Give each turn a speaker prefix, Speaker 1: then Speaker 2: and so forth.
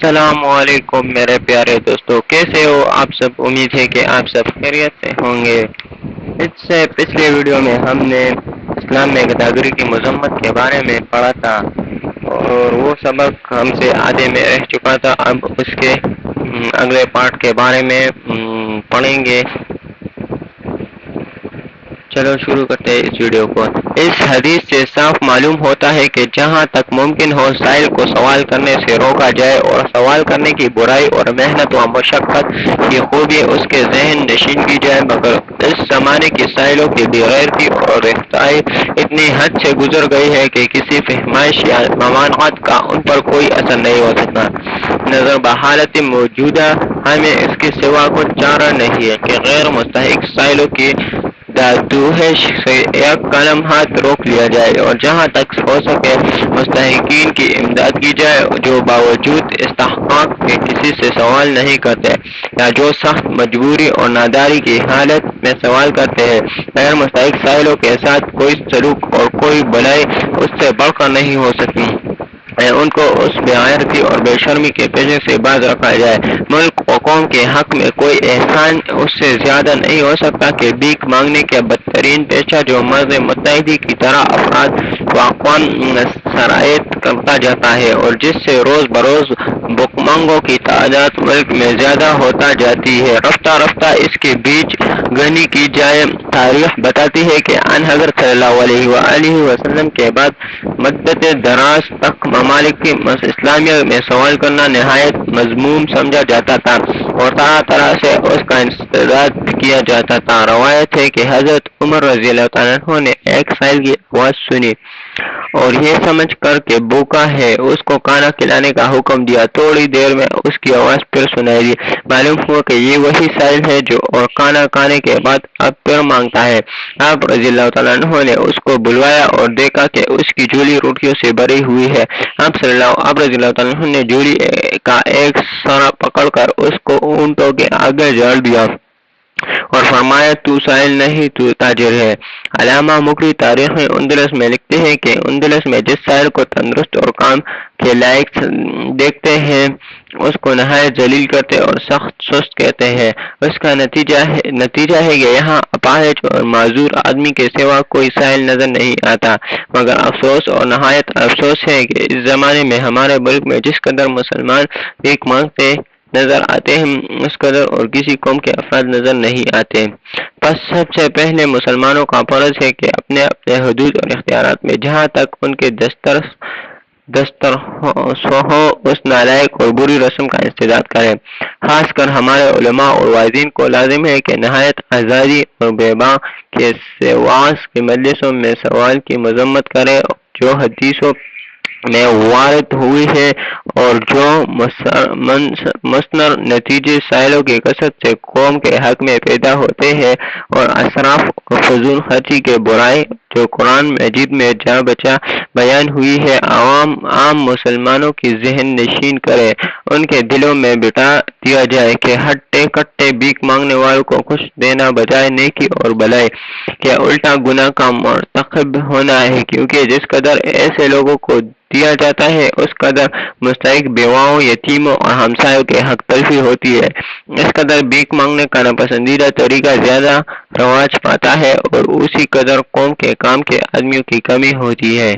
Speaker 1: السلام علیکم میرے پیارے دوستو، کیسے ہو آپ سب؟ امید ہے کہ آپ سب خیریت سے ہوں گے۔ اس سے پچھلے ویڈیو میں ہم نے اسلام میں گداگری کی مذمت کے بارے میں پڑھا تھا اور وہ سبق ہم سے آدھے میں رہ چکا تھا۔ اب اس کے اگلے پارٹ کے بارے میں پڑھیں گے۔ چلو شروع کرتے ہیں اس ویڈیو کو۔ اس حدیث سے صاف معلوم ہوتا ہے کہ جہاں تک ممکن ہو سائل کو سوال کرنے سے روکا جائے اور سوال کرنے کی برائی اور محنت و مشقت کی خوبی اس کے ذہن نشین کی جائے، مگر اس زمانے کی سائلوں کی بے غیرتی اور رفتائی اتنی حد سے گزر گئی ہے کہ کسی فہمائش یا ممانعت کا ان پر کوئی اثر نہیں ہو سکتا۔ نظر بحالت موجودہ ہمیں اس کے سوا کچھ چارہ نہیں ہے کہ غیر مستحق سائلوں کی دادوہش سے ایک قلم ہاتھ روک لیا جائے اور جہاں تک ہو سکے مستحقین کی امداد کی جائے جو باوجود استحقاق کے کسی سے سوال نہیں کرتے یا جو سخت مجبوری اور ناداری کی حالت میں سوال کرتے ہیں۔ غیر مستحق سائلوں کے ساتھ کوئی سلوک اور کوئی بھلائی اس سے بڑھ کر نہیں ہو سکتی۔ ان کو اس بے غیرتی اور بے شرمی کے پیشے سے باز رکھا جائے۔ ملک و قوم کے حق میں کوئی احسان اس سے زیادہ نہیں ہو سکتا کہ بھیک مانگنے کے بدترین پیشہ جو مرض متحدی کی طرح افراد و اقوام سرایت کرتا جاتا ہے اور جس سے روز بروز بھوکمنگوں کی تعداد ملک میں زیادہ ہوتا جاتی ہے، رفتہ رفتہ اس کے بیچ گھنی کی جائے۔ تاریخ بتاتی ہے کہ آن حضرت صلی اللہ علیہ وآلہ وسلم کے بعد مدت دراز تک ممالک اسلامیہ میں سوال کرنا نہایت مذموم سمجھا جاتا تھا اور طرح طرح سے اس کا انسداد کیا جاتا تھا۔ روایت ہے کہ حضرت عمر رضی اللہ تعالیٰ عنہ نے ایک سائل کی آواز سنی اور یہ سمجھ کر کہ بھوکا ہے اس کو کھانا کھلانے کا حکم دیا۔ تھوڑی دیر میں اس کی آواز پھر سنائی دی۔ معلوم ہوا کہ یہ وہی سائل ہے جو اور کھانا کھانے کے بعد اب پھر مانگتا ہے۔ آپ رضی اللہ تعالیٰ عنہ نے اس کو بلوایا اور دیکھا کہ اس کی جھولی روٹیوں سے بھری ہوئی ہے۔ آپ رضی اللہ تعالیٰ عنہ نے جھولی کا ایک سرا پکڑ کر اس کو اونٹوں کے آگے جاڑ دیا اور فرمایا، تو سائل نہیں، تو تاجر ہے۔ علامہ مقری تاریخ اندلس میں لکھتے ہیں کہ اندلس میں جس سائل کو تندرست اور کام کے لائق دیکھتے ہیں اس کو نہایت ذلیل کرتے اور سخت سست کہتے ہیں۔ اس کا نتیجہ ہے کہ یہاں اپاہج اور معذور آدمی کے سوا کوئی سائل نظر نہیں آتا، مگر افسوس اور نہایت افسوس ہے کہ اس زمانے میں ہمارے ملک میں جس قدر مسلمان بھیک مانگتے نظر آتے ہیں اس قدر اور کسی قوم کے افراد نظر نہیں آتے۔ پس سب سے پہلے مسلمانوں کا فرض ہے کہ اپنے اپنے حدود اور اختیارات میں جہاں تک ان کے دستر ہو اس نالائق اور بری رسم کا انسداد کریں۔ خاص کر ہمارے علماء اور واعظین کو لازم ہے کہ نہایت آزادی اور بے باں کے سواس کی مجلسوں میں سوال کی مذمت کرے جو حدیثوں میں وارد ہوئی ہے اور جو مستمر نتیجے سائلوں کی کثرت سے قوم کے حق میں پیدا ہوتے ہیں اور اسراف اور فضول خرچی کے برائی جو قرآن مجید میں جا بچا بیان ہوئی ہے عام مسلمانوں کی ذہن نشین کرے، ان کے دلوں میں بٹھا دیا جائے کہ ہٹے کٹے بھیک مانگنے والوں کو کچھ دینا بجائے نیکی اور بھلائی کیا الٹا گناہ کا مرتکب ہونا ہے، کیونکہ جس قدر ایسے لوگوں کو دیا جاتا ہے اس قدر مستحق بیواؤں، یتیموں اور ہمسایوں کے حق تلفی ہوتی ہے۔ اس قدر بھیک مانگنے کا ناپسندیدہ طریقہ زیادہ رواج پاتا ہے اور اسی قدر قوم کے کام کے آدمیوں کی کمی ہوتی ہے۔